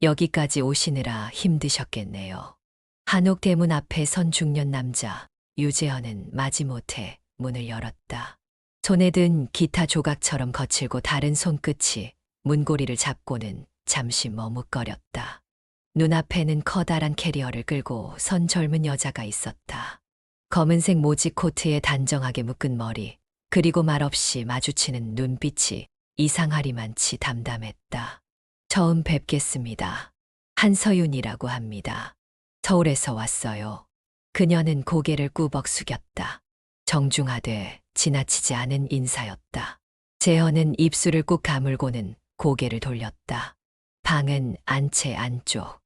여기까지 오시느라 힘드셨겠네요. 한옥 대문 앞에 선 중년 남자 유재현은 마지못해 문을 열었다. 손에 든 기타 조각처럼 거칠고 다른 손끝이 문고리를 잡고는 잠시 머뭇거렸다. 눈앞에는 커다란 캐리어를 끌고 선 젊은 여자가 있었다. 검은색 모지 코트에 단정하게 묶은 머리, 그리고 말없이 마주치는 눈빛이 이상하리만치 담담했다. 처음 뵙겠습니다. 한서윤이라고 합니다. 서울에서 왔어요. 그녀는 고개를 꾸벅 숙였다. 정중하되 지나치지 않은 인사였다. 재현은 입술을 꾹 가물고는 고개를 돌렸다. 방은 안채 안쪽.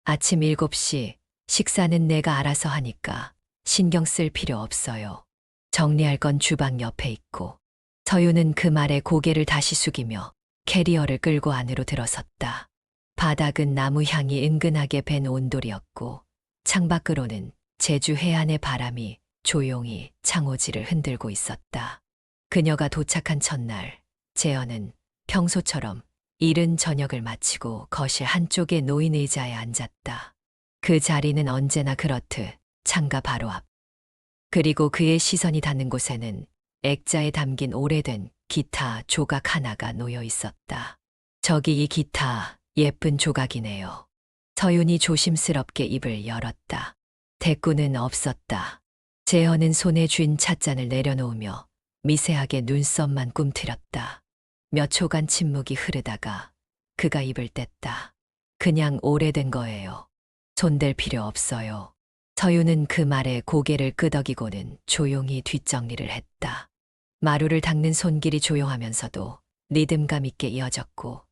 아침 7시, 식사는 내가 알아서 하니까 신경 쓸 필요 없어요. 정리할 건 주방 옆에 있고. 서윤은 그 말에 고개를 다시 숙이며 캐리어를 끌고 안으로 들어섰다. 바닥은 나무 향이 은근하게 밴 온돌이었고 창밖으로는 제주 해안의 바람이 조용히 창호지를 흔들고 있었다. 그녀가 도착한 첫날, 재현은 평소처럼 이른 저녁을 마치고 거실 한쪽에 놓인 의자에 앉았다. 그 자리는 언제나 그렇듯 창가 바로 앞. 그리고 그의 시선이 닿는 곳에는 액자에 담긴 오래된 기타 조각 하나가 놓여 있었다. 저기 이 기타 예쁜 조각이네요. 서윤이 조심스럽게 입을 열었다. 대꾸는 없었다. 재현은 손에 쥔 찻잔을 내려놓으며 미세하게 눈썹만 꿈틀였다. 몇 초간 침묵이 흐르다가 그가 입을 뗐다. 그냥 오래된 거예요. 손댈 필요 없어요. 서윤은 그 말에 고개를 끄덕이고는 조용히 뒷정리를 했다. 마루를 닦는 손길이 조용하면서도 리듬감 있게 이어졌고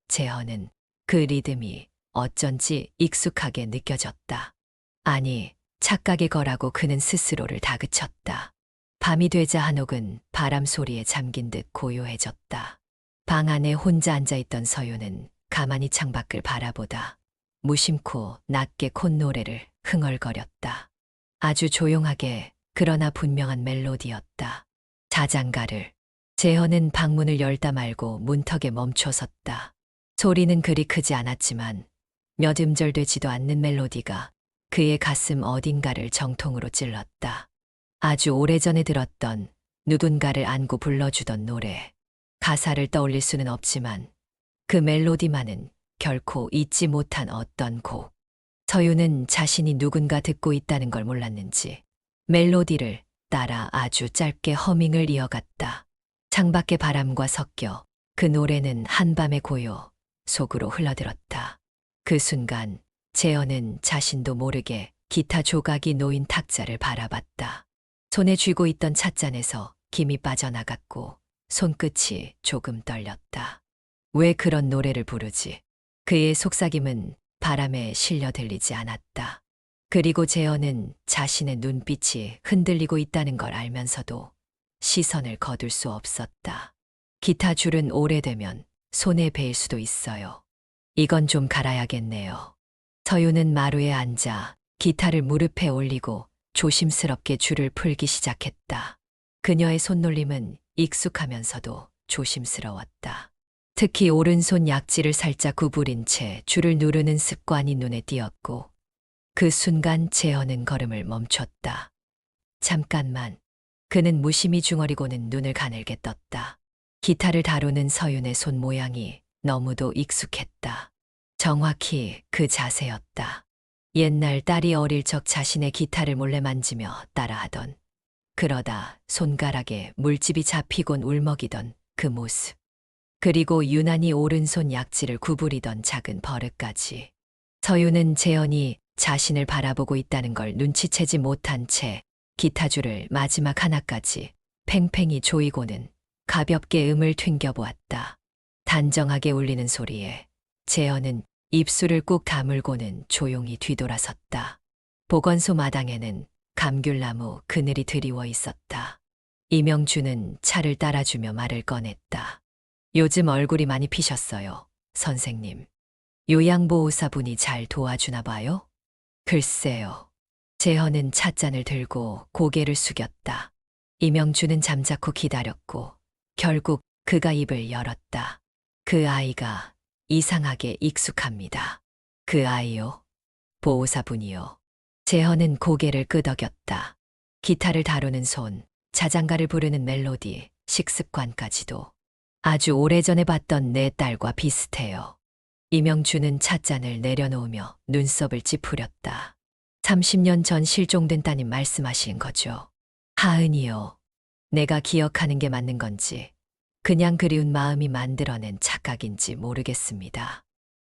재현은 그 리듬이 어쩐지 익숙하게 느껴졌다. 아니, 착각의 거라고 그는 스스로를 다그쳤다. 밤이 되자 한옥은 바람 소리에 잠긴 듯 고요해졌다. 방 안에 혼자 앉아있던 서윤은 가만히 창밖을 바라보다 무심코 낮게 콧노래를 흥얼거렸다. 아주 조용하게 그러나 분명한 멜로디였다. 자장가를. 재현은 방문을 열다 말고 문턱에 멈춰섰다. 소리는 그리 크지 않았지만 몇 음절 되지도 않는 멜로디가 그의 가슴 어딘가를 정통으로 찔렀다. 아주 오래전에 들었던 누군가를 안고 불러주던 노래. 가사를 떠올릴 수는 없지만 그 멜로디만은 결코 잊지 못한 어떤 곡. 서윤은 자신이 누군가 듣고 있다는 걸 몰랐는지 멜로디를 따라 아주 짧게 허밍을 이어갔다. 창밖의 바람과 섞여 그 노래는 한밤의 고요 속으로 흘러들었다. 그 순간 재현은 자신도 모르게 기타 조각이 놓인 탁자를 바라봤다. 손에 쥐고 있던 찻잔에서 김이 빠져나갔고 손끝이 조금 떨렸다. 왜 그런 노래를 부르지? 그의 속삭임은 바람에 실려 들리지 않았다. 그리고 재현은 자신의 눈빛이 흔들리고 있다는 걸 알면서도 시선을 거둘 수 없었다. 기타 줄은 오래되면 손에 베일 수도 있어요. 이건 좀 갈아야겠네요. 서윤은 마루에 앉아 기타를 무릎에 올리고 조심스럽게 줄을 풀기 시작했다. 그녀의 손놀림은 익숙하면서도 조심스러웠다. 특히 오른손 약지를 살짝 구부린 채 줄을 누르는 습관이 눈에 띄었고 그 순간 재현은 걸음을 멈췄다. 잠깐만. 그는 무심히 중얼이고는 눈을 가늘게 떴다. 기타를 다루는 서윤의 손 모양이 너무도 익숙했다. 정확히 그 자세였다. 옛날 딸이 어릴 적 자신의 기타를 몰래 만지며 따라하던, 그러다 손가락에 물집이 잡히곤 울먹이던 그 모습. 그리고 유난히 오른손 약지를 구부리던 작은 버릇까지. 서윤은 재현이 자신을 바라보고 있다는 걸 눈치채지 못한 채 기타줄을 마지막 하나까지 팽팽히 조이고는 가볍게 음을 튕겨보았다. 단정하게 울리는 소리에 재현은 입술을 꾹 다물고는 조용히 뒤돌아섰다. 보건소 마당에는 감귤나무 그늘이 드리워 있었다. 이명주는 차를 따라주며 말을 꺼냈다. 요즘 얼굴이 많이 피셨어요, 선생님. 요양보호사분이 잘 도와주나 봐요? 글쎄요. 재현은 찻잔을 들고 고개를 숙였다. 이명주는 잠자코 기다렸고 결국 그가 입을 열었다. 그 아이가 이상하게 익숙합니다. 그 아이요. 보호사분이요. 재헌은 고개를 끄덕였다. 기타를 다루는 손, 자장가를 부르는 멜로디, 식습관까지도 아주 오래전에 봤던 내 딸과 비슷해요. 이명주는 찻잔을 내려놓으며 눈썹을 찌푸렸다. 30년 전 실종된 따님 말씀하시는 거죠. 하은이요. 내가 기억하는 게 맞는 건지 그냥 그리운 마음이 만들어낸 착각인지 모르겠습니다.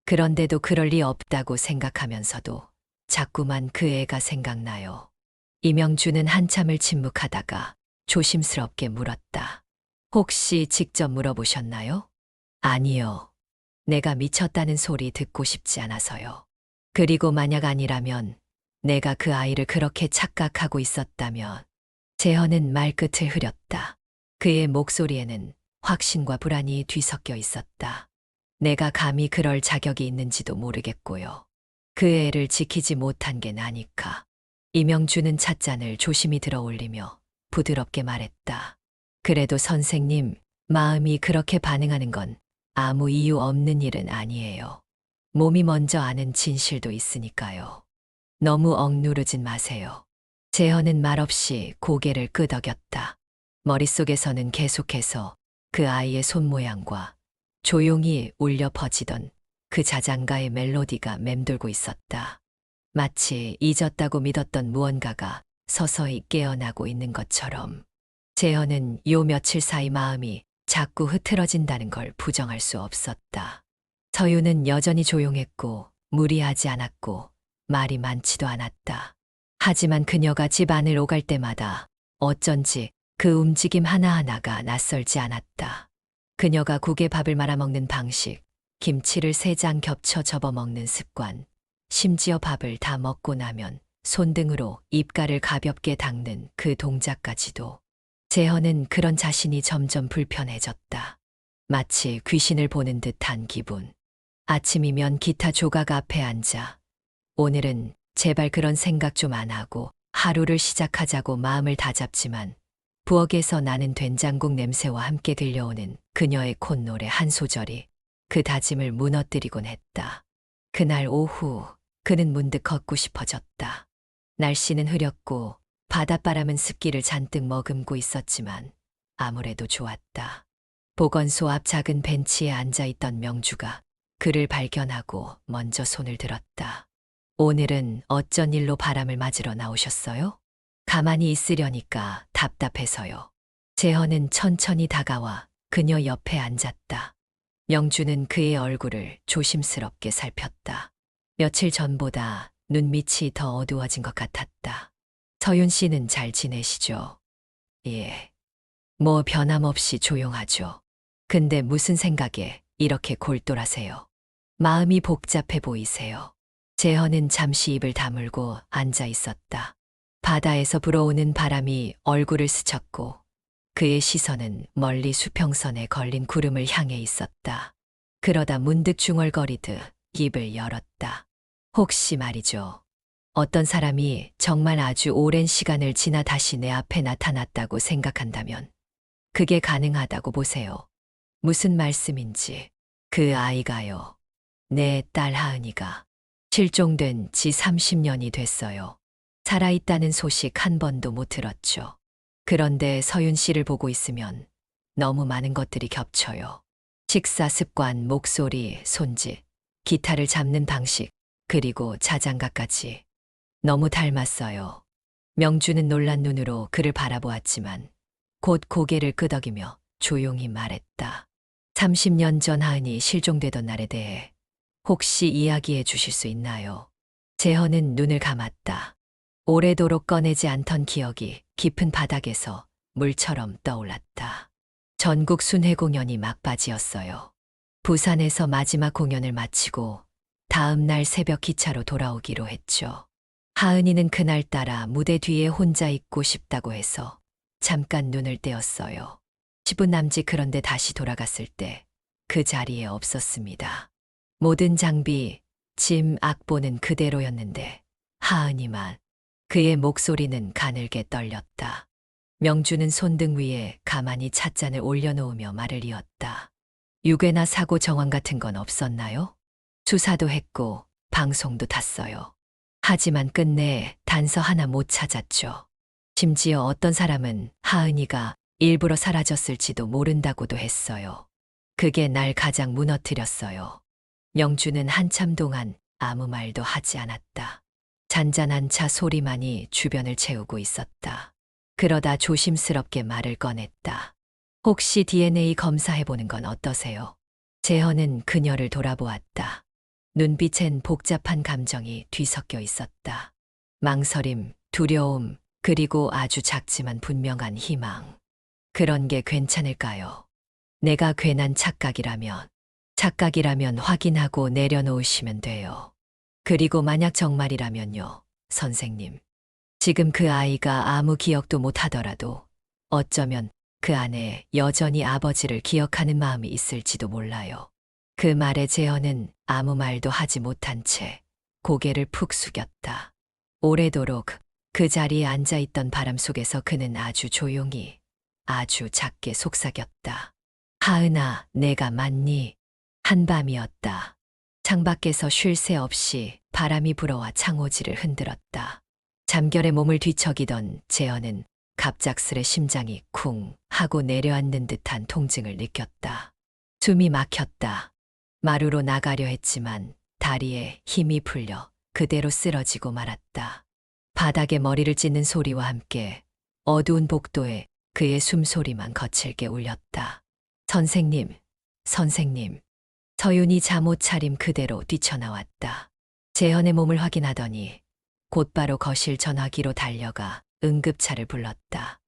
그런데도 그럴 리 없다고 생각하면서도 자꾸만 그 애가 생각나요. 이명주는 한참을 침묵하다가 조심스럽게 물었다. 혹시 직접 물어보셨나요? 아니요. 내가 미쳤다는 소리 듣고 싶지 않아서요. 그리고 만약 아니라면 내가 그 아이를 그렇게 착각하고 있었다면 재헌은 말끝을 흐렸다. 그의 목소리에는 확신과 불안이 뒤섞여 있었다. 내가 감히 그럴 자격이 있는지도 모르겠고요. 그 애를 지키지 못한 게 나니까. 이명주는 찻잔을 조심히 들어 올리며 부드럽게 말했다. 그래도 선생님, 마음이 그렇게 반응하는 건 아무 이유 없는 일은 아니에요. 몸이 먼저 아는 진실도 있으니까요. 너무 억누르진 마세요. 재헌은 말없이 고개를 끄덕였다. 머릿속에서는 계속해서 그 아이의 손모양과 조용히 울려 퍼지던 그 자장가의 멜로디가 맴돌고 있었다. 마치 잊었다고 믿었던 무언가가 서서히 깨어나고 있는 것처럼. 재헌은 요 며칠 사이 마음이 자꾸 흐트러진다는 걸 부정할 수 없었다. 서유는 여전히 조용했고 무리하지 않았고 말이 많지도 않았다. 하지만 그녀가 집 안을 오갈 때마다 어쩐지 그 움직임 하나하나가 낯설지 않았다. 그녀가 국에 밥을 말아먹는 방식, 김치를 3장 겹쳐 접어먹는 습관, 심지어 밥을 다 먹고 나면 손등으로 입가를 가볍게 닦는 그 동작까지도. 재헌은 그런 자신이 점점 불편해졌다. 마치 귀신을 보는 듯한 기분. 아침이면 기타 조각 앞에 앉아 오늘은 제발 그런 생각 좀 안 하고 하루를 시작하자고 마음을 다잡지만 부엌에서 나는 된장국 냄새와 함께 들려오는 그녀의 콧노래 한 소절이 그 다짐을 무너뜨리곤 했다. 그날 오후 그는 문득 걷고 싶어졌다. 날씨는 흐렸고 바닷바람은 습기를 잔뜩 머금고 있었지만 아무래도 좋았다. 보건소 앞 작은 벤치에 앉아있던 명주가 그를 발견하고 먼저 손을 들었다. 오늘은 어쩐 일로 바람을 맞으러 나오셨어요? 가만히 있으려니까 답답해서요. 재헌은 천천히 다가와 그녀 옆에 앉았다. 명주는 그의 얼굴을 조심스럽게 살폈다. 며칠 전보다 눈밑이 더 어두워진 것 같았다. 서윤 씨는 잘 지내시죠? 예. 뭐 변함없이 조용하죠. 근데 무슨 생각에 이렇게 골똘하세요? 마음이 복잡해 보이세요. 재헌은 잠시 입을 다물고 앉아 있었다. 바다에서 불어오는 바람이 얼굴을 스쳤고 그의 시선은 멀리 수평선에 걸린 구름을 향해 있었다. 그러다 문득 중얼거리듯 입을 열었다. 혹시 말이죠. 어떤 사람이 정말 아주 오랜 시간을 지나 다시 내 앞에 나타났다고 생각한다면 그게 가능하다고 보세요. 무슨 말씀인지. 그 아이가요. 내 딸 하은이가 실종된 지 30년이 됐어요. 살아있다는 소식 한 번도 못 들었죠. 그런데 서윤 씨를 보고 있으면 너무 많은 것들이 겹쳐요. 식사 습관, 목소리, 손짓, 기타를 잡는 방식, 그리고 자장가까지. 너무 닮았어요. 명주는 놀란 눈으로 그를 바라보았지만 곧 고개를 끄덕이며 조용히 말했다. 30년 전 하은이 실종되던 날에 대해 혹시 이야기해 주실 수 있나요? 재헌은 눈을 감았다. 오래도록 꺼내지 않던 기억이 깊은 바닥에서 물처럼 떠올랐다. 전국 순회 공연이 막바지였어요. 부산에서 마지막 공연을 마치고 다음 날 새벽 기차로 돌아오기로 했죠. 하은이는 그날따라 무대 뒤에 혼자 있고 싶다고 해서 잠깐 눈을 떼었어요. 10분 남짓. 그런데 다시 돌아갔을 때 그 자리에 없었습니다. 모든 장비, 짐, 악보는 그대로였는데 하은이만. 그의 목소리는 가늘게 떨렸다. 명주는 손등 위에 가만히 찻잔을 올려놓으며 말을 이었다. 유괴나 사고 정황 같은 건 없었나요? 수사도 했고 방송도 탔어요. 하지만 끝내 단서 하나 못 찾았죠. 심지어 어떤 사람은 하은이가 일부러 사라졌을지도 모른다고도 했어요. 그게 날 가장 무너뜨렸어요. 영주는 한참 동안 아무 말도 하지 않았다. 잔잔한 차 소리만이 주변을 채우고 있었다. 그러다 조심스럽게 말을 꺼냈다. 혹시 DNA 검사해보는 건 어떠세요? 재현은 그녀를 돌아보았다. 눈빛엔 복잡한 감정이 뒤섞여 있었다. 망설임, 두려움, 그리고 아주 작지만 분명한 희망. 그런 게 괜찮을까요? 내가 괜한 착각이라면 확인하고 내려놓으시면 돼요. 그리고 만약 정말이라면요, 선생님. 지금 그 아이가 아무 기억도 못 하더라도 어쩌면 그 안에 여전히 아버지를 기억하는 마음이 있을지도 몰라요. 그 말에 재현은 아무 말도 하지 못한 채 고개를 푹 숙였다. 오래도록 그 자리에 앉아있던 바람 속에서 그는 아주 조용히, 아주 작게 속삭였다. 하은아, 내가 맞니? 한밤이었다. 창밖에서 쉴 새 없이 바람이 불어와 창호지를 흔들었다. 잠결에 몸을 뒤척이던 재현은 갑작스레 심장이 쿵 하고 내려앉는 듯한 통증을 느꼈다. 숨이 막혔다. 마루로 나가려 했지만 다리에 힘이 풀려 그대로 쓰러지고 말았다. 바닥에 머리를 찢는 소리와 함께 어두운 복도에 그의 숨소리만 거칠게 울렸다. 선생님, 선생님. 서윤이 잠옷 차림 그대로 뛰쳐나왔다. 재현의 몸을 확인하더니 곧바로 거실 전화기로 달려가 응급차를 불렀다.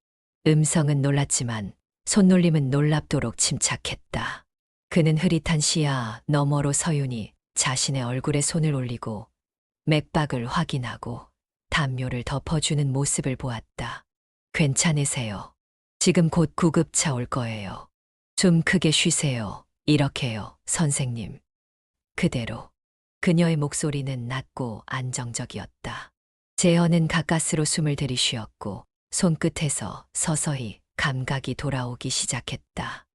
음성은 놀랐지만 손놀림은 놀랍도록 침착했다. 그는 흐릿한 시야 너머로 서윤이 자신의 얼굴에 손을 올리고 맥박을 확인하고 담요를 덮어주는 모습을 보았다. 괜찮으세요? 지금 곧 구급차 올 거예요. 좀 크게 쉬세요. 이렇게요, 선생님. 그대로. 그녀의 목소리는 낮고 안정적이었다. 재현은 가까스로 숨을 들이쉬었고 손끝에서 서서히 감각이 돌아오기 시작했다.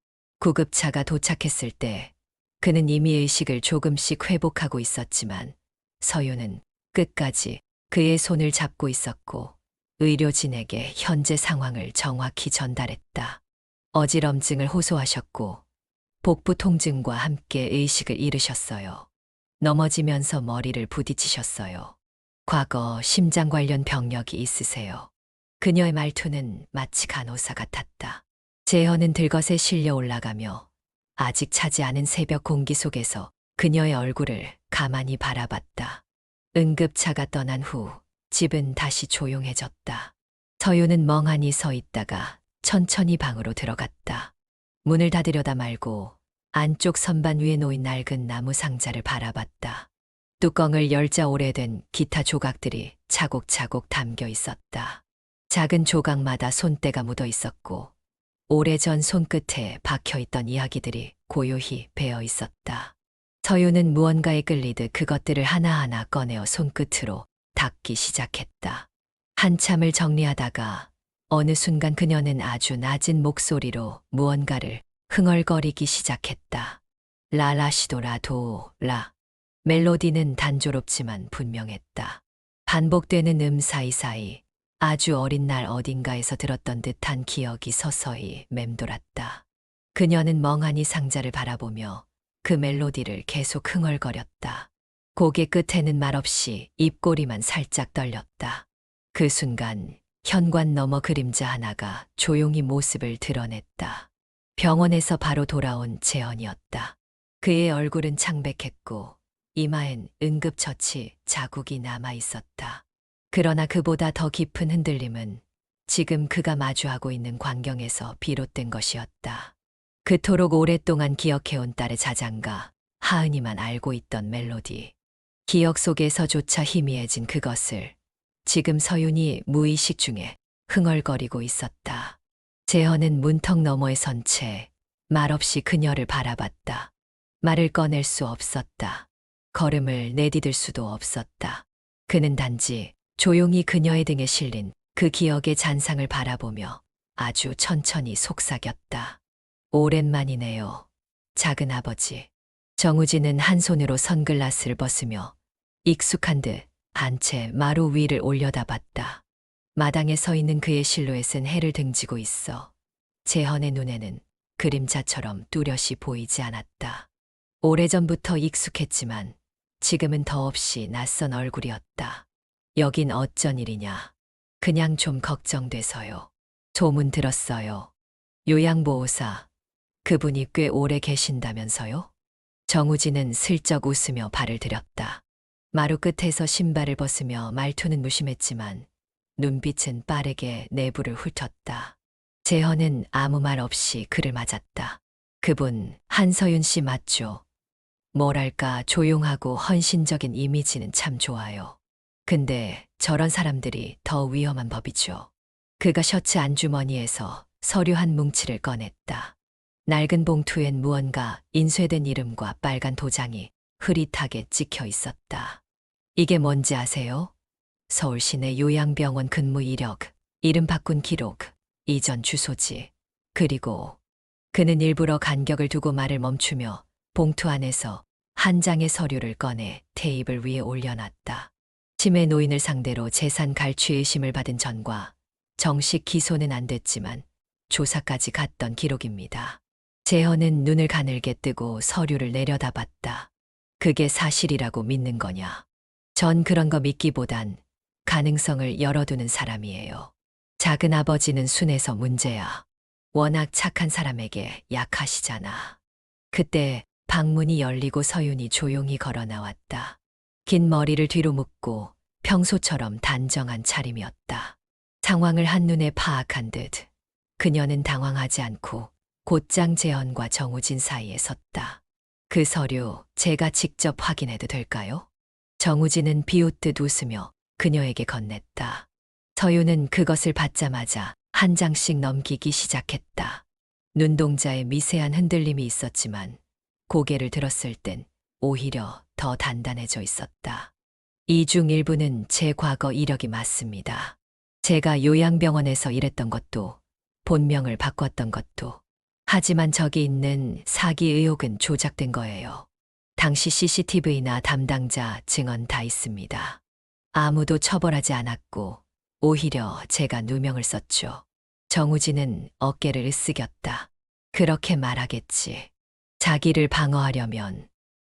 구급차가 도착했을 때 그는 이미 의식을 조금씩 회복하고 있었지만 서윤은 끝까지 그의 손을 잡고 있었고 의료진에게 현재 상황을 정확히 전달했다. 어지럼증을 호소하셨고 복부 통증과 함께 의식을 잃으셨어요. 넘어지면서 머리를 부딪히셨어요. 과거 심장 관련 병력이 있으세요. 그녀의 말투는 마치 간호사 같았다. 재현은 들것에 실려 올라가며 아직 차지 않은 새벽 공기 속에서 그녀의 얼굴을 가만히 바라봤다. 응급차가 떠난 후 집은 다시 조용해졌다. 서윤은 멍하니 서 있다가 천천히 방으로 들어갔다. 문을 닫으려다 말고 안쪽 선반 위에 놓인 낡은 나무 상자를 바라봤다. 뚜껑을 열자 오래된 기타 조각들이 차곡차곡 담겨 있었다. 작은 조각마다 손때가 묻어 있었고 오래전 손끝에 박혀 있던 이야기들이 고요히 배어 있었다. 서윤은 무언가에 끌리듯 그것들을 하나하나 꺼내어 손끝으로 닦기 시작했다. 한참을 정리하다가 어느 순간 그녀는 아주 낮은 목소리로 무언가를 흥얼거리기 시작했다. 라라시도라 도라. 멜로디는 단조롭지만 분명했다. 반복되는 사이사이 아주 어린 날 어딘가에서 들었던 듯한 기억이 서서히 맴돌았다. 그녀는 멍하니 상자를 바라보며 그 멜로디를 계속 흥얼거렸다. 고개 끝에는 말없이 입꼬리만 살짝 떨렸다. 그 순간 현관 너머 그림자 하나가 조용히 모습을 드러냈다. 병원에서 바로 돌아온 재현이었다. 그의 얼굴은 창백했고 이마엔 응급처치 자국이 남아 있었다. 그러나 그보다 더 깊은 흔들림은 지금 그가 마주하고 있는 광경에서 비롯된 것이었다. 그토록 오랫동안 기억해온 딸의 자장가 하은이만 알고 있던 멜로디. 기억 속에서조차 희미해진 그것을 지금 서윤이 무의식 중에 흥얼거리고 있었다. 재현은 문턱 너머에 선 채 말없이 그녀를 바라봤다. 말을 꺼낼 수 없었다. 걸음을 내디딜 수도 없었다. 그는 단지 조용히 그녀의 등에 실린 그 기억의 잔상을 바라보며 아주 천천히 속삭였다. 오랜만이네요. 작은 아버지. 정우진은 한 손으로 선글라스를 벗으며 익숙한 듯 한 채 마루 위를 올려다봤다. 마당에 서 있는 그의 실루엣은 해를 등지고 있어 재헌의 눈에는 그림자처럼 뚜렷이 보이지 않았다. 오래전부터 익숙했지만 지금은 더없이 낯선 얼굴이었다. 여긴 어쩐 일이냐. 그냥 좀 걱정돼서요. 소문 들었어요. 요양보호사, 그분이 꽤 오래 계신다면서요? 정우진은 슬쩍 웃으며 발을 들였다. 마루 끝에서 신발을 벗으며 말투는 무심했지만 눈빛은 빠르게 내부를 훑었다. 재헌은 아무 말 없이 그를 맞았다. 그분 한서윤 씨 맞죠? 뭐랄까 조용하고 헌신적인 이미지는 참 좋아요. 근데 저런 사람들이 더 위험한 법이죠. 그가 셔츠 안주머니에서 서류 한 뭉치를 꺼냈다. 낡은 봉투엔 무언가 인쇄된 이름과 빨간 도장이 흐릿하게 찍혀 있었다. 이게 뭔지 아세요? 서울시내 요양병원 근무 이력, 이름 바꾼 기록, 이전 주소지. 그리고 그는 일부러 간격을 두고 말을 멈추며 봉투 안에서 한 장의 서류를 꺼내 테이블 위에 올려놨다. 치매 노인을 상대로 재산 갈취 의심을 받은 전과 정식 기소는 안 됐지만 조사까지 갔던 기록입니다. 재헌은 눈을 가늘게 뜨고 서류를 내려다봤다. 그게 사실이라고 믿는 거냐? 전 그런 거 믿기보단 가능성을 열어두는 사람이에요. 작은 아버지는 순해서 문제야. 워낙 착한 사람에게 약하시잖아. 그때 방문이 열리고 서윤이 조용히 걸어 나왔다. 긴 머리를 뒤로 묶고 평소처럼 단정한 차림이었다. 상황을 한눈에 파악한 듯 그녀는 당황하지 않고 곧장 재헌과 정우진 사이에 섰다. 그 서류 제가 직접 확인해도 될까요? 정우진은 비웃듯 웃으며 그녀에게 건넸다. 서윤은 그것을 받자마자 한 장씩 넘기기 시작했다. 눈동자에 미세한 흔들림이 있었지만 고개를 들었을 땐 오히려 더 단단해져 있었다. 이 중 일부는 제 과거 이력이 맞습니다. 제가 요양병원에서 일했던 것도 본명을 바꿨던 것도. 하지만 저기 있는 사기 의혹은 조작된 거예요. 당시 CCTV나 담당자 증언 다 있습니다. 아무도 처벌하지 않았고 오히려 제가 누명을 썼죠. 정우진은 어깨를 으쓱였다. 그렇게 말하겠지. 자기를 방어하려면.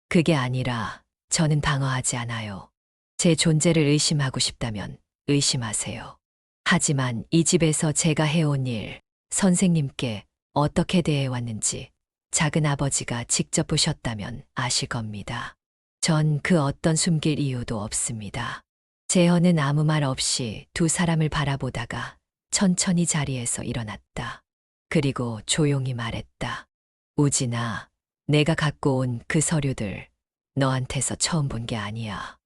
그게 아니라 저는 방어하지 않아요. 제 존재를 의심하고 싶다면 의심하세요. 하지만 이 집에서 제가 해온 일, 선생님께 어떻게 대해왔는지 작은 아버지가 직접 보셨다면 아실 겁니다. 전 그 어떤 숨길 이유도 없습니다. 재헌은 아무 말 없이 두 사람을 바라보다가 천천히 자리에서 일어났다. 그리고 조용히 말했다. 우진아, 내가 갖고 온 그 서류들 너한테서 처음 본 게 아니야.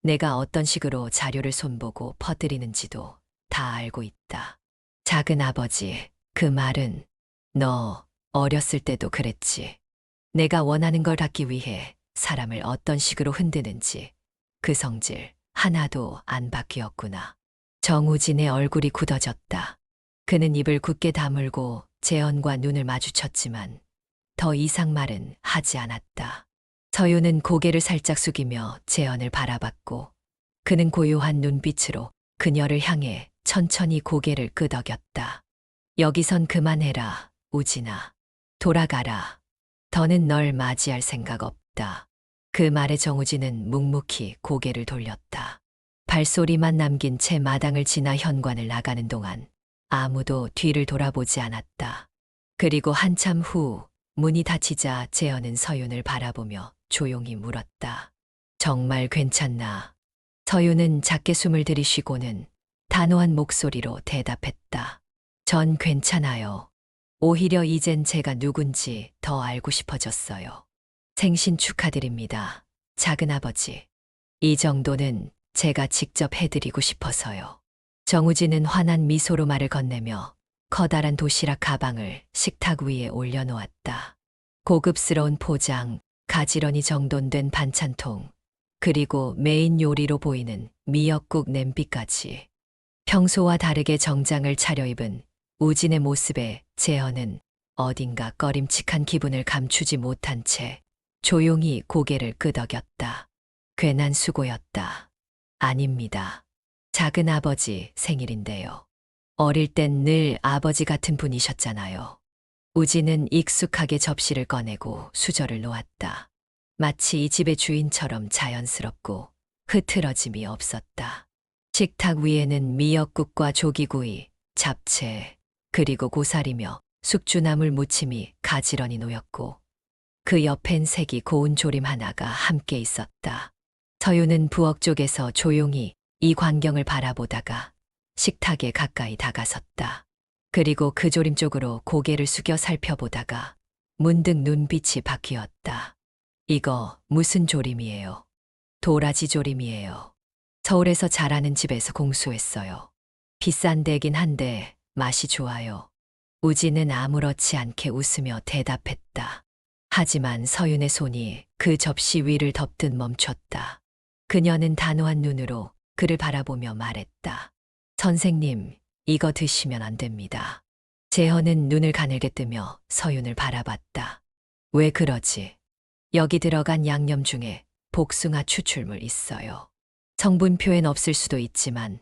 내가 어떤 식으로 자료를 손보고 퍼뜨리는지도 다 알고 있다. 작은 아버지, 그 말은 너 어렸을 때도 그랬지. 내가 원하는 걸 갖기 위해 사람을 어떤 식으로 흔드는지 그 성질 하나도 안 바뀌었구나. 정우진의 얼굴이 굳어졌다. 그는 입을 굳게 다물고 재헌과 눈을 마주쳤지만 더 이상 말은 하지 않았다. 서윤은 고개를 살짝 숙이며 재헌을 바라봤고 그는 고요한 눈빛으로 그녀를 향해 천천히 고개를 끄덕였다. 여기선 그만해라, 우진아. 돌아가라. 더는 널 맞이할 생각 없다. 그 말에 정우진은 묵묵히 고개를 돌렸다. 발소리만 남긴 채 마당을 지나 현관을 나가는 동안 아무도 뒤를 돌아보지 않았다. 그리고 한참 후 문이 닫히자 재현은 서윤을 바라보며 조용히 물었다. 정말 괜찮나? 서윤은 작게 숨을 들이쉬고는 단호한 목소리로 대답했다. 전 괜찮아요. 오히려 이젠 제가 누군지 더 알고 싶어졌어요. 생신 축하드립니다. 작은아버지. 이 정도는 제가 직접 해드리고 싶어서요. 정우진은 환한 미소로 말을 건네며 커다란 도시락 가방을 식탁 위에 올려놓았다. 고급스러운 포장, 가지런히 정돈된 반찬통, 그리고 메인 요리로 보이는 미역국 냄비까지. 평소와 다르게 정장을 차려입은 우진의 모습에 재현은 어딘가 꺼림칙한 기분을 감추지 못한 채 조용히 고개를 끄덕였다. 괜한 수고였다. 아닙니다. 작은 아버지 생일인데요. 어릴 땐 늘 아버지 같은 분이셨잖아요. 우진은 익숙하게 접시를 꺼내고 수저를 놓았다. 마치 이 집의 주인처럼 자연스럽고 흐트러짐이 없었다. 식탁 위에는 미역국과 조기구이, 잡채, 그리고 고사리며 숙주나물 무침이 가지런히 놓였고 그 옆엔 색이 고운 조림 하나가 함께 있었다. 서유는 부엌 쪽에서 조용히 이 광경을 바라보다가 식탁에 가까이 다가섰다. 그리고 그 조림 쪽으로 고개를 숙여 살펴보다가 문득 눈빛이 바뀌었다. 이거 무슨 조림이에요? 도라지 조림이에요. 서울에서 자라는 집에서 공수했어요. 비싼 데긴 한데 맛이 좋아요. 우진은 아무렇지 않게 웃으며 대답했다. 하지만 서윤의 손이 그 접시 위를 덮듯 멈췄다. 그녀는 단호한 눈으로 그를 바라보며 말했다. 선생님, 이거 드시면 안 됩니다. 재헌은 눈을 가늘게 뜨며 서윤을 바라봤다. 왜 그러지? 여기 들어간 양념 중에 복숭아 추출물 있어요. 성분표엔 없을 수도 있지만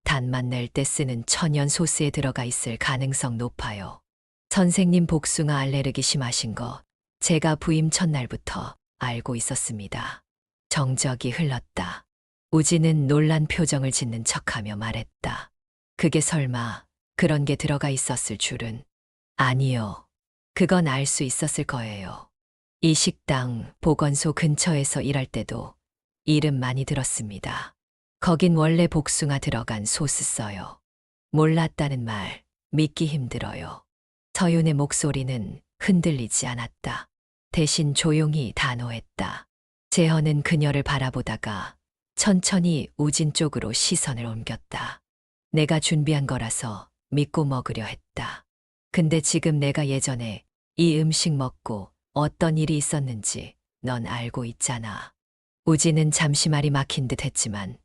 단맛 낼 때 쓰는 천연 소스에 들어가 있을 가능성 높아요. 선생님 복숭아 알레르기 심하신 거 제가 부임 첫날부터 알고 있었습니다. 정적이 흘렀다. 우진은 놀란 표정을 짓는 척하며 말했다. 그게 설마 그런 게 들어가 있었을 줄은. 아니요. 그건 알 수 있었을 거예요. 이 식당 보건소 근처에서 일할 때도 이름 많이 들었습니다. 거긴 원래 복숭아 들어간 소스 써요. 몰랐다는 말 믿기 힘들어요. 서윤의 목소리는 흔들리지 않았다. 대신 조용히 단호했다. 재헌은 그녀를 바라보다가 천천히 우진 쪽으로 시선을 옮겼다. 내가 준비한 거라서 믿고 먹으려 했다. 근데 지금 내가 예전에 이 음식 먹고 어떤 일이 있었는지 넌 알고 있잖아. 우진은 잠시 말이 막힌 듯 했지만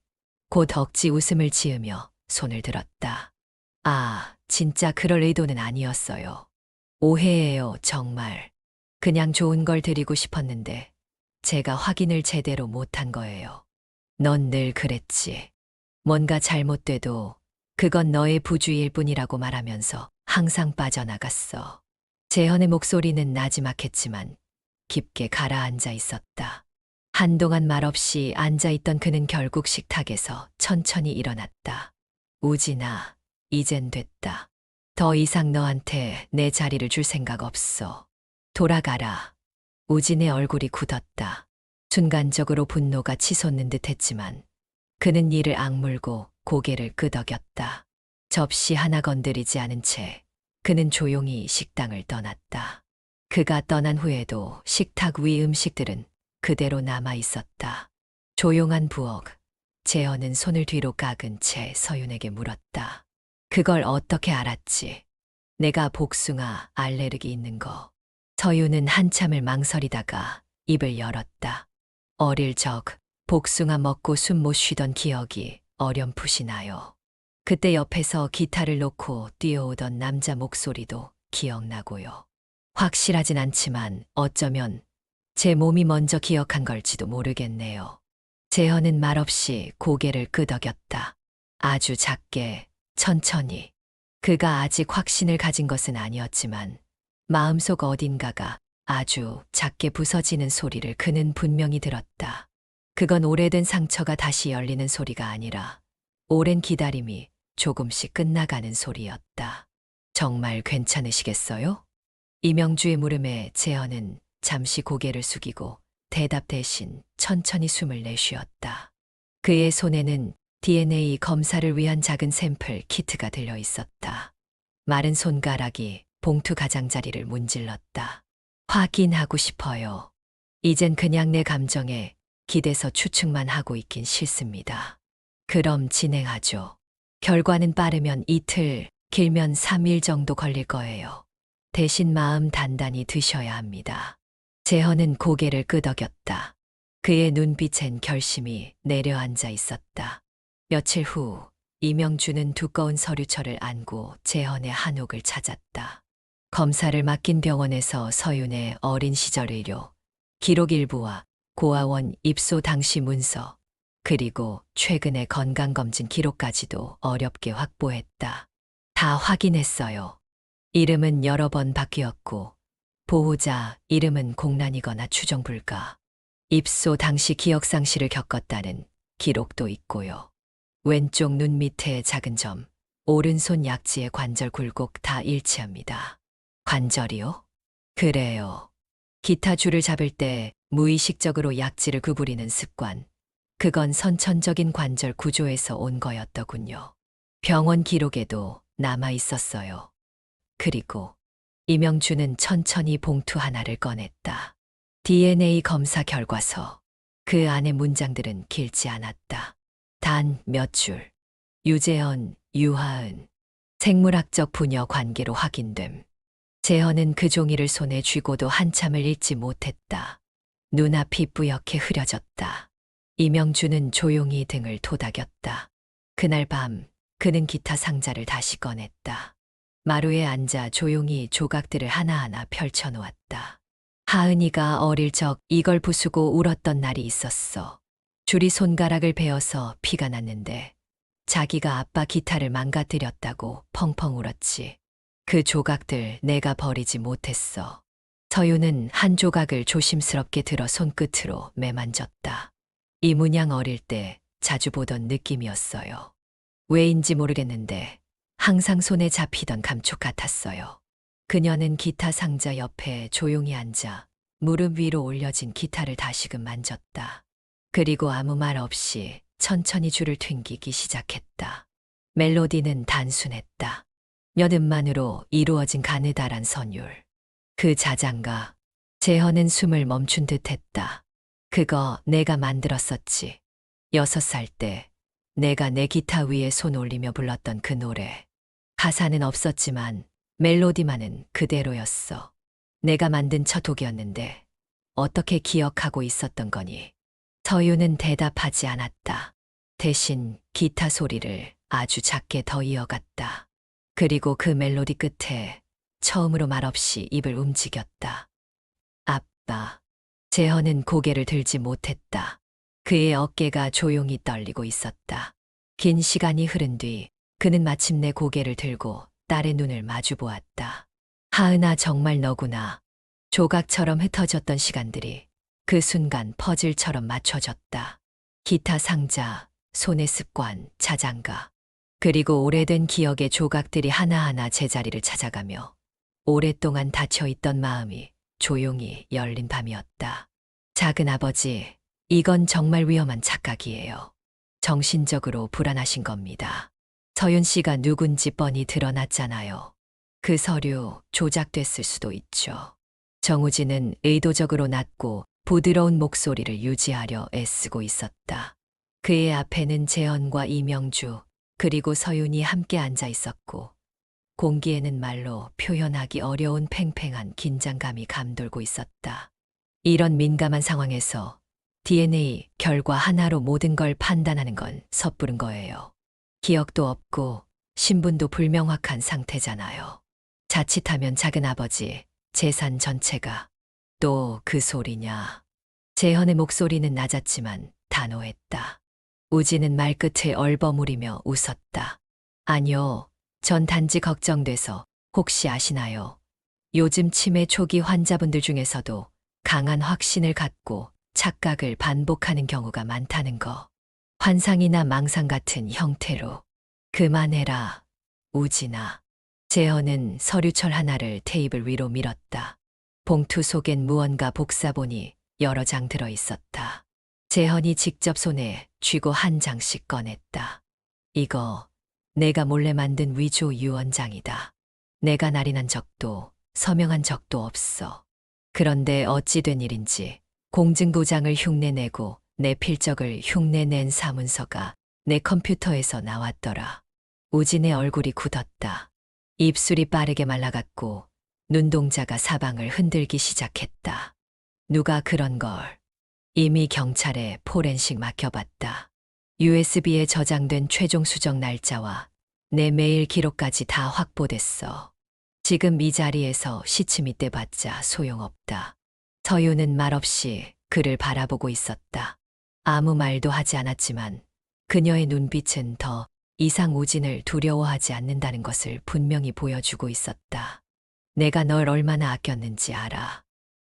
곧 억지 웃음을 지으며 손을 들었다. 아, 진짜 그럴 의도는 아니었어요. 오해예요, 정말. 그냥 좋은 걸 드리고 싶었는데 제가 확인을 제대로 못한 거예요. 넌 늘 그랬지. 뭔가 잘못돼도 그건 너의 부주의일 뿐이라고 말하면서 항상 빠져나갔어. 재헌의 목소리는 나지막했지만 깊게 가라앉아 있었다. 한동안 말없이 앉아있던 그는 결국 식탁에서 천천히 일어났다. 우진아, 이젠 됐다. 더 이상 너한테 내 자리를 줄 생각 없어. 돌아가라. 우진의 얼굴이 굳었다. 순간적으로 분노가 치솟는 듯 했지만 그는 이를 악물고 고개를 끄덕였다. 접시 하나 건드리지 않은 채 그는 조용히 식당을 떠났다. 그가 떠난 후에도 식탁 위 음식들은 그대로 남아 있었다. 조용한 부엌. 재헌은 손을 뒤로 깎은 채 서윤에게 물었다. 그걸 어떻게 알았지? 내가 복숭아 알레르기 있는 거. 서윤은 한참을 망설이다가 입을 열었다. 어릴 적 복숭아 먹고 숨 못 쉬던 기억이 어렴풋이 나요. 그때 옆에서 기타를 놓고 뛰어오던 남자 목소리도 기억나고요. 확실하진 않지만 어쩌면 제 몸이 먼저 기억한 걸지도 모르겠네요. 재헌은 말없이 고개를 끄덕였다. 아주 작게, 천천히. 그가 아직 확신을 가진 것은 아니었지만 마음속 어딘가가 아주 작게 부서지는 소리를 그는 분명히 들었다. 그건 오래된 상처가 다시 열리는 소리가 아니라 오랜 기다림이 조금씩 끝나가는 소리였다. 정말 괜찮으시겠어요? 이명주의 물음에 재헌은 잠시 고개를 숙이고 대답 대신 천천히 숨을 내쉬었다. 그의 손에는 DNA 검사를 위한 작은 샘플 키트가 들려 있었다. 마른 손가락이 봉투 가장자리를 문질렀다. 확인하고 싶어요. 이젠 그냥 내 감정에 기대서 추측만 하고 있긴 싫습니다. 그럼 진행하죠. 결과는 빠르면 이틀, 길면 3일 정도 걸릴 거예요. 대신 마음 단단히 드셔야 합니다. 재헌은 고개를 끄덕였다. 그의 눈빛엔 결심이 내려앉아 있었다. 며칠 후 이명주는 두꺼운 서류철을 안고 재헌의 한옥을 찾았다. 검사를 맡긴 병원에서 서윤의 어린 시절 의료, 기록 일부와 고아원 입소 당시 문서, 그리고 최근의 건강검진 기록까지도 어렵게 확보했다. 다 확인했어요. 이름은 여러 번 바뀌었고, 보호자 이름은 공란이거나 추정 불가. 입소 당시 기억상실을 겪었다는 기록도 있고요. 왼쪽 눈 밑에 작은 점, 오른손 약지의 관절 굴곡 다 일치합니다. 관절이요? 그래요. 기타 줄을 잡을 때 무의식적으로 약지를 구부리는 습관. 그건 선천적인 관절 구조에서 온 거였더군요. 병원 기록에도 남아 있었어요. 그리고 이명주는 천천히 봉투 하나를 꺼냈다. DNA 검사 결과서. 그 안의 문장들은 길지 않았다. 단 몇 줄. 유재현, 유하은. 생물학적 부녀 관계로 확인됨. 재현은 그 종이를 손에 쥐고도 한참을 읽지 못했다. 눈앞이 뿌옇게 흐려졌다. 이명주는 조용히 등을 토닥였다. 그날 밤 그는 기타 상자를 다시 꺼냈다. 마루에 앉아 조용히 조각들을 하나하나 펼쳐놓았다. 하은이가 어릴 적 이걸 부수고 울었던 날이 있었어. 줄이 손가락을 베어서 피가 났는데 자기가 아빠 기타를 망가뜨렸다고 펑펑 울었지. 그 조각들 내가 버리지 못했어. 서유는 한 조각을 조심스럽게 들어 손끝으로 매만졌다. 이 문양 어릴 때 자주 보던 느낌이었어요. 왜인지 모르겠는데 항상 손에 잡히던 감촉 같았어요. 그녀는 기타 상자 옆에 조용히 앉아 무릎 위로 올려진 기타를 다시금 만졌다. 그리고 아무 말 없이 천천히 줄을 튕기기 시작했다. 멜로디는 단순했다. 몇 음만으로 이루어진 가느다란 선율. 그 자장가. 재현은 숨을 멈춘 듯 했다. 그거 내가 만들었었지. 6살 때 내가 내 기타 위에 손 올리며 불렀던 그 노래. 가사는 없었지만 멜로디만은 그대로였어. 내가 만든 첫 곡이었는데 어떻게 기억하고 있었던 거니? 서유는 대답하지 않았다. 대신 기타 소리를 아주 작게 더 이어갔다. 그리고 그 멜로디 끝에 처음으로 말없이 입을 움직였다. 아빠. 재현은 고개를 들지 못했다. 그의 어깨가 조용히 떨리고 있었다. 긴 시간이 흐른 뒤 그는 마침내 고개를 들고 딸의 눈을 마주 보았다. 하은아, 정말 너구나. 조각처럼 흩어졌던 시간들이 그 순간 퍼즐처럼 맞춰졌다. 기타 상자, 손의 습관, 자장가. 그리고 오래된 기억의 조각들이 하나하나 제자리를 찾아가며 오랫동안 닫혀있던 마음이 조용히 열린 밤이었다. 작은 아버지, 이건 정말 위험한 착각이에요. 정신적으로 불안하신 겁니다. 서윤 씨가 누군지 뻔히 드러났잖아요. 그 서류 조작됐을 수도 있죠. 정우진은 의도적으로 낮고 부드러운 목소리를 유지하려 애쓰고 있었다. 그의 앞에는 재현과 이명주, 그리고 서윤이 함께 앉아 있었고 공기에는 말로 표현하기 어려운 팽팽한 긴장감이 감돌고 있었다. 이런 민감한 상황에서 DNA 결과 하나로 모든 걸 판단하는 건 섣부른 거예요. 기억도 없고 신분도 불명확한 상태잖아요. 자칫하면 작은아버지 재산 전체가 또 그 소리냐. 재현의 목소리는 낮았지만 단호했다. 우진은 말끝을 얼버무리며 웃었다. 아니요. 전 단지 걱정돼서. 혹시 아시나요? 요즘 치매 초기 환자분들 중에서도 강한 확신을 갖고 착각을 반복하는 경우가 많다는 거. 환상이나 망상 같은 형태로. 그만해라, 우진아. 재현은 서류철 하나를 테이블 위로 밀었다. 봉투 속엔 무언가 복사본이 여러 장 들어 있었다. 재현이 직접 손에 쥐고 한 장씩 꺼냈다. 이거 내가 몰래 만든 위조 유언장이다. 내가 날인한 적도 서명한 적도 없어. 그런데 어찌 된 일인지 공증도장을 흉내내고 내 필적을 흉내낸 사문서가 내 컴퓨터에서 나왔더라. 우진의 얼굴이 굳었다. 입술이 빠르게 말라갔고 눈동자가 사방을 흔들기 시작했다. 누가 그런 걸. 이미 경찰에 포렌식 맡겨봤다. USB에 저장된 최종 수정 날짜와 내 메일 기록까지 다 확보됐어. 지금 이 자리에서 시침이 떼봤자 소용없다. 서유는 말없이 그를 바라보고 있었다. 아무 말도 하지 않았지만 그녀의 눈빛은 더 이상 우진을 두려워하지 않는다는 것을 분명히 보여주고 있었다. 내가 널 얼마나 아꼈는지 알아.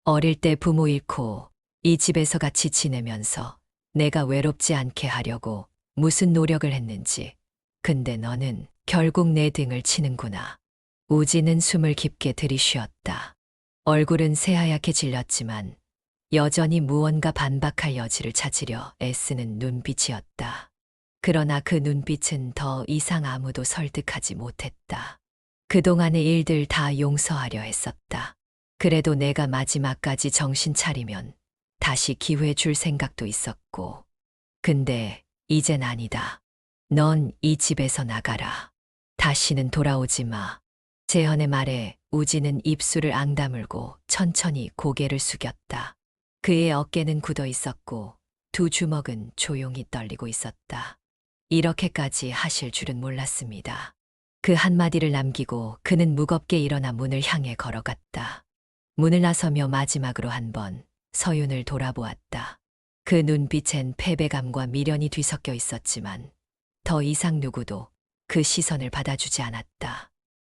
어릴 때 부모 잃고 이 집에서 같이 지내면서 내가 외롭지 않게 하려고 무슨 노력을 했는지. 근데 너는 결국 내 등을 치는구나. 우진은 숨을 깊게 들이쉬었다. 얼굴은 새하얗게 질렸지만 여전히 무언가 반박할 여지를 찾으려 애쓰는 눈빛이었다. 그러나 그 눈빛은 더 이상 아무도 설득하지 못했다. 그동안의 일들 다 용서하려 했었다. 그래도 내가 마지막까지 정신 차리면 다시 기회 줄 생각도 있었고. 근데 이젠 아니다. 넌 이 집에서 나가라. 다시는 돌아오지 마. 재현의 말에 우진은 입술을 앙다물고 천천히 고개를 숙였다. 그의 어깨는 굳어 있었고 두 주먹은 조용히 떨리고 있었다. 이렇게까지 하실 줄은 몰랐습니다. 그 한마디를 남기고 그는 무겁게 일어나 문을 향해 걸어갔다. 문을 나서며 마지막으로 한 번 서윤을 돌아보았다. 그 눈빛엔 패배감과 미련이 뒤섞여 있었지만 더 이상 누구도 그 시선을 받아주지 않았다.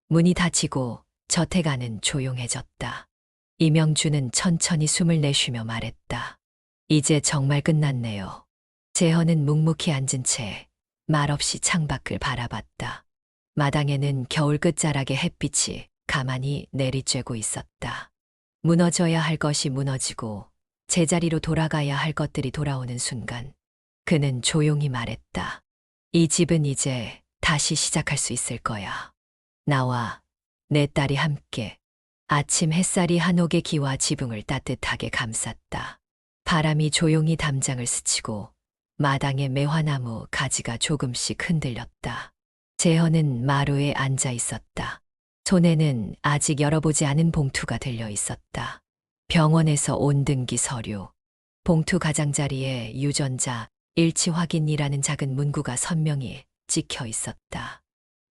문이 닫히고 저택 안은 조용해졌다. 이명주는 천천히 숨을 내쉬며 말했다. 이제 정말 끝났네요. 재헌은 묵묵히 앉은 채 말없이 창밖을 바라봤다. 마당에는 겨울 끝자락의 햇빛이 가만히 내리쬐고 있었다. 무너져야 할 것이 무너지고 제자리로 돌아가야 할 것들이 돌아오는 순간 그는 조용히 말했다. 이 집은 이제 다시 시작할 수 있을 거야. 나와 내 딸이 함께. 아침 햇살이 한옥의 기와 지붕을 따뜻하게 감쌌다. 바람이 조용히 담장을 스치고 마당의 매화나무 가지가 조금씩 흔들렸다. 재헌은 마루에 앉아 있었다. 손에는 아직 열어보지 않은 봉투가 들려 있었다. 병원에서 온 등기 서류. 봉투 가장자리에 유전자 일치 확인이라는 작은 문구가 선명히 찍혀 있었다.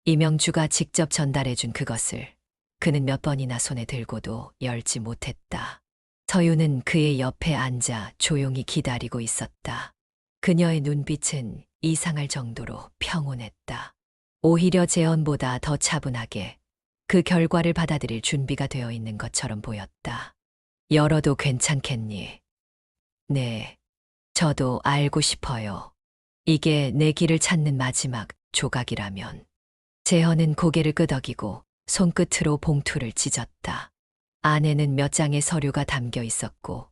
이명주가 직접 전달해준 그것을 그는 몇 번이나 손에 들고도 열지 못했다. 서유는 그의 옆에 앉아 조용히 기다리고 있었다. 그녀의 눈빛은 이상할 정도로 평온했다. 오히려 재현보다 더 차분하게 그 결과를 받아들일 준비가 되어 있는 것처럼 보였다. 열어도 괜찮겠니? 네, 저도 알고 싶어요. 이게 내 길을 찾는 마지막 조각이라면. 재현은 고개를 끄덕이고 손끝으로 봉투를 찢었다. 안에는 몇 장의 서류가 담겨 있었고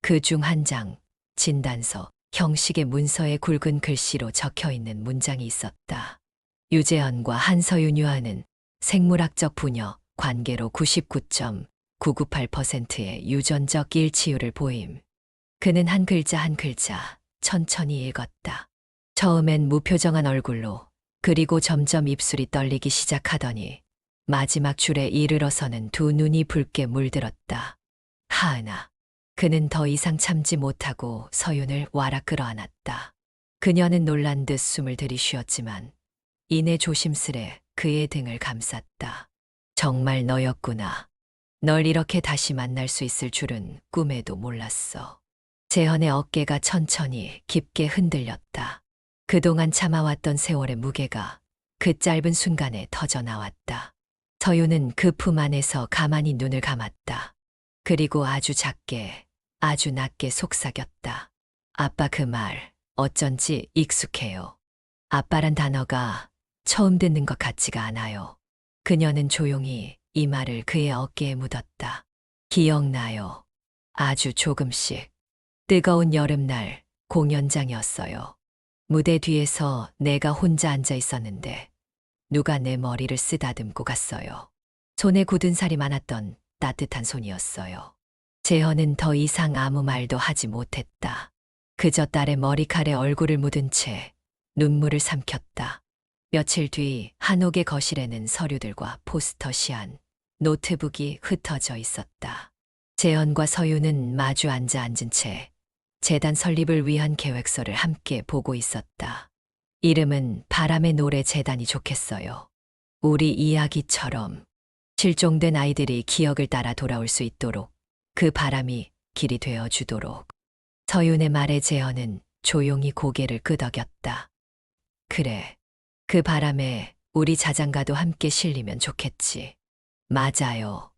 그 중 한 장, 진단서 형식의 문서에 굵은 글씨로 적혀 있는 문장이 있었다. 유재현과 한서윤 유아는 생물학적 부녀 관계로 99.998%의 유전적 일치율을 보임. 그는 한 글자 한 글자 천천히 읽었다. 처음엔 무표정한 얼굴로 그리고 점점 입술이 떨리기 시작하더니 마지막 줄에 이르러서는 두 눈이 붉게 물들었다. 하은아. 그는 더 이상 참지 못하고 서윤을 와락 끌어안았다. 그녀는 놀란 듯 숨을 들이쉬었지만 이내 조심스레 그의 등을 감쌌다. 정말 너였구나. 널 이렇게 다시 만날 수 있을 줄은 꿈에도 몰랐어. 재현의 어깨가 천천히 깊게 흔들렸다. 그동안 참아왔던 세월의 무게가 그 짧은 순간에 터져 나왔다. 서윤은 그 품 안에서 가만히 눈을 감았다. 그리고 아주 작게, 아주 낮게 속삭였다. 아빠 그 말, 어쩐지 익숙해요. 아빠란 단어가 처음 듣는 것 같지가 않아요. 그녀는 조용히 이 말을 그의 어깨에 묻었다. 기억나요. 아주 조금씩. 뜨거운 여름날 공연장이었어요. 무대 뒤에서 내가 혼자 앉아 있었는데 누가 내 머리를 쓰다듬고 갔어요. 손에 굳은 살이 많았던 따뜻한 손이었어요. 재현은 더 이상 아무 말도 하지 못했다. 그저 딸의 머리칼에 얼굴을 묻은 채 눈물을 삼켰다. 며칠 뒤 한옥의 거실에는 서류들과 포스터 시안, 노트북이 흩어져 있었다. 재현과 서유는 마주 앉은 채 재단 설립을 위한 계획서를 함께 보고 있었다. 이름은 바람의 노래 재단이 좋겠어요. 우리 이야기처럼 실종된 아이들이 기억을 따라 돌아올 수 있도록 그 바람이 길이 되어 주도록. 서윤의 말에 재현은 조용히 고개를 끄덕였다. 그래. 그 바람에 우리 자장가도 함께 실리면 좋겠지. 맞아요.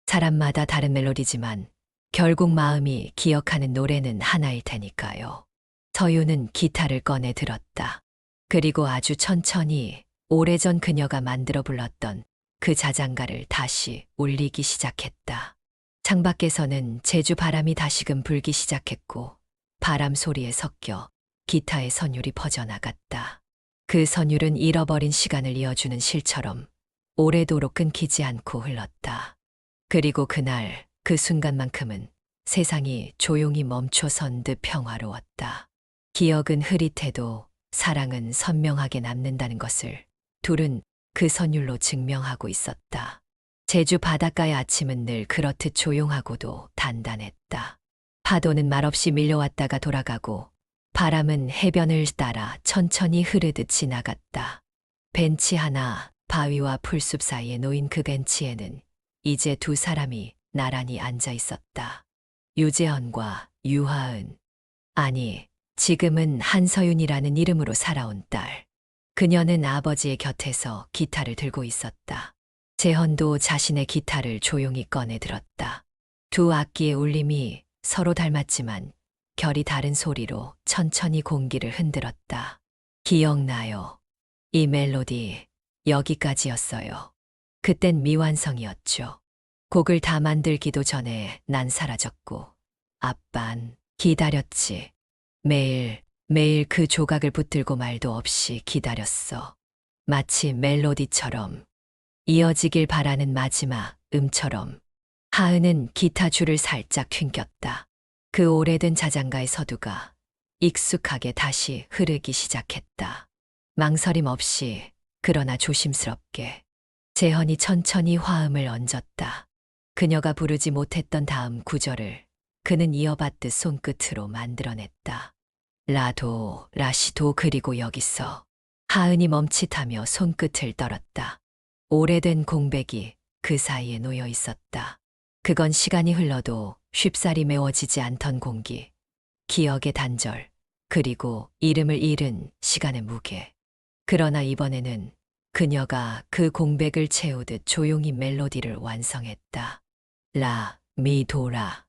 사람마다 다른 멜로디지만 결국 마음이 기억하는 노래는 하나일 테니까요. 서윤은 기타를 꺼내 들었다. 그리고 아주 천천히 오래전 그녀가 만들어 불렀던 그 자장가를 다시 울리기 시작했다. 창밖에서는 제주 바람이 다시금 불기 시작했고 바람 소리에 섞여 기타의 선율이 퍼져나갔다. 그 선율은 잃어버린 시간을 이어주는 실처럼 오래도록 끊기지 않고 흘렀다. 그리고 그날 그 순간만큼은 세상이 조용히 멈춰선 듯 평화로웠다. 기억은 흐릿해도 사랑은 선명하게 남는다는 것을 둘은 그 선율로 증명하고 있었다. 제주 바닷가의 아침은 늘 그렇듯 조용하고도 단단했다. 파도는 말없이 밀려왔다가 돌아가고 바람은 해변을 따라 천천히 흐르듯 지나갔다. 벤치 하나, 바위와 풀숲 사이에 놓인 그 벤치에는 이제 두 사람이 나란히 앉아 있었다. 유재헌과 유하은. 아니, 지금은 한서윤이라는 이름으로 살아온 딸. 그녀는 아버지의 곁에서 기타를 들고 있었다. 재헌도 자신의 기타를 조용히 꺼내 들었다. 두 악기의 울림이 서로 닮았지만 결이 다른 소리로 천천히 공기를 흔들었다. 기억나요. 이 멜로디 여기까지였어요. 그땐 미완성이었죠. 곡을 다 만들기도 전에 난 사라졌고 아빤 기다렸지. 매일 그 조각을 붙들고 말도 없이 기다렸어. 마치 멜로디처럼 이어지길 바라는 마지막 음처럼. 하은은 기타 줄을 살짝 튕겼다. 그 오래된 자장가의 서두가 익숙하게 다시 흐르기 시작했다. 망설임 없이 그러나 조심스럽게. 재헌이 천천히 화음을 얹었다. 그녀가 부르지 못했던 다음 구절을 그는 이어받듯 손끝으로 만들어냈다. 라도, 라시도 그리고 여기서. 하은이 멈칫하며 손끝을 떨었다. 오래된 공백이 그 사이에 놓여 있었다. 그건 시간이 흘러도 쉽사리 메워지지 않던 공기, 기억의 단절, 그리고 이름을 잃은 시간의 무게. 그러나 이번에는 그녀가 그 공백을 채우듯 조용히 멜로디를 완성했다. 라, 미, 도, 라.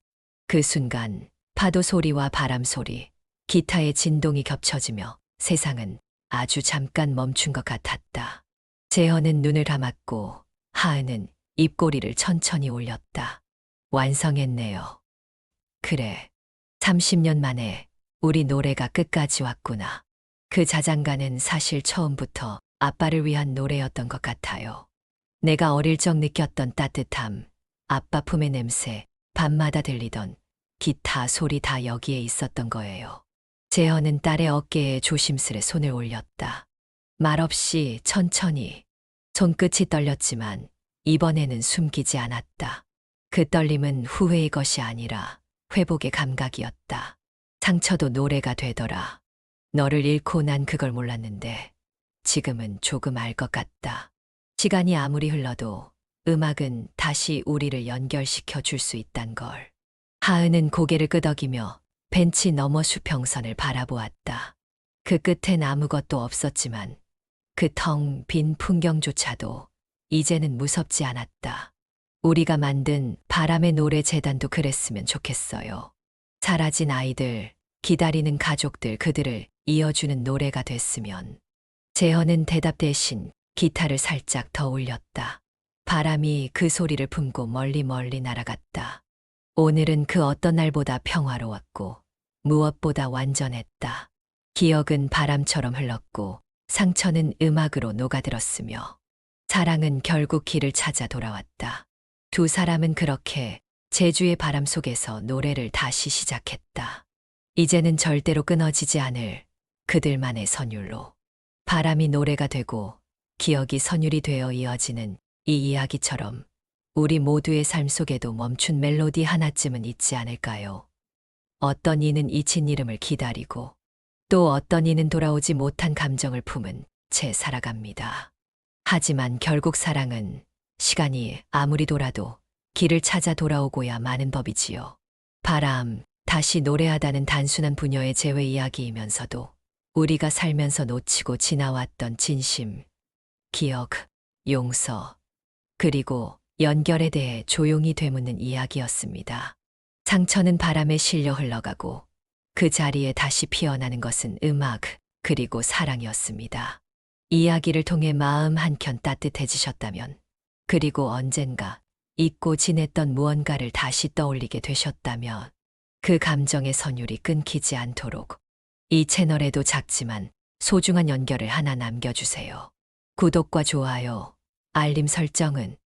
그 순간 파도 소리와 바람 소리, 기타의 진동이 겹쳐지며 세상은 아주 잠깐 멈춘 것 같았다. 재헌은 눈을 감았고 하은은 입꼬리를 천천히 올렸다. 완성했네요. 그래. 30년 만에 우리 노래가 끝까지 왔구나. 그 자장가는 사실 처음부터 아빠를 위한 노래였던 것 같아요. 내가 어릴 적 느꼈던 따뜻함, 아빠 품의 냄새, 밤마다 들리던 기타 소리 다 여기에 있었던 거예요. 재헌은 딸의 어깨에 조심스레 손을 올렸다. 말없이 천천히. 손끝이 떨렸지만 이번에는 숨기지 않았다. 그 떨림은 후회의 것이 아니라 회복의 감각이었다. 상처도 노래가 되더라. 너를 잃고 난 그걸 몰랐는데 지금은 조금 알 것 같다. 시간이 아무리 흘러도 음악은 다시 우리를 연결시켜 줄 수 있단 걸. 하은은 고개를 끄덕이며 벤치 너머 수평선을 바라보았다. 그 끝엔 아무것도 없었지만 그 텅 빈 풍경조차도 이제는 무섭지 않았다. 우리가 만든 바람의 노래 재단도 그랬으면 좋겠어요. 사라진 아이들, 기다리는 가족들 그들을 이어주는 노래가 됐으면. 재헌은 대답 대신 기타를 살짝 더 올렸다. 바람이 그 소리를 품고 멀리 날아갔다. 오늘은 그 어떤 날보다 평화로웠고 무엇보다 완전했다. 기억은 바람처럼 흘렀고 상처는 음악으로 녹아들었으며 사랑은 결국 길을 찾아 돌아왔다. 두 사람은 그렇게 제주의 바람 속에서 노래를 다시 시작했다. 이제는 절대로 끊어지지 않을 그들만의 선율로. 바람이 노래가 되고 기억이 선율이 되어 이어지는 이 이야기처럼 우리 모두의 삶 속에도 멈춘 멜로디 하나쯤은 있지 않을까요? 어떤 이는 잊힌 이름을 기다리고 또 어떤 이는 돌아오지 못한 감정을 품은 채 살아갑니다. 하지만 결국 사랑은 시간이 아무리 돌아도 길을 찾아 돌아오고야 마는 법이지요. 바람, 다시 노래하다는 단순한 부녀의 재회 이야기이면서도 우리가 살면서 놓치고 지나왔던 진심, 기억, 용서, 그리고 연결에 대해 조용히 되묻는 이야기였습니다. 상처는 바람에 실려 흘러가고 그 자리에 다시 피어나는 것은 음악, 그리고 사랑이었습니다. 이야기를 통해 마음 한켠 따뜻해지셨다면, 그리고 언젠가 잊고 지냈던 무언가를 다시 떠올리게 되셨다면, 그 감정의 선율이 끊기지 않도록 이 채널에도 작지만 소중한 연결을 하나 남겨주세요. 구독과 좋아요, 알림 설정은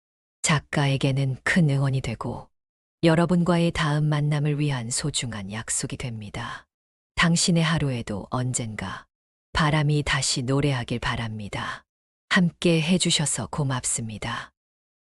작가에게는 큰 응원이 되고 여러분과의 다음 만남을 위한 소중한 약속이 됩니다. 당신의 하루에도 언젠가 바람이 다시 노래하길 바랍니다. 함께 해주셔서 고맙습니다.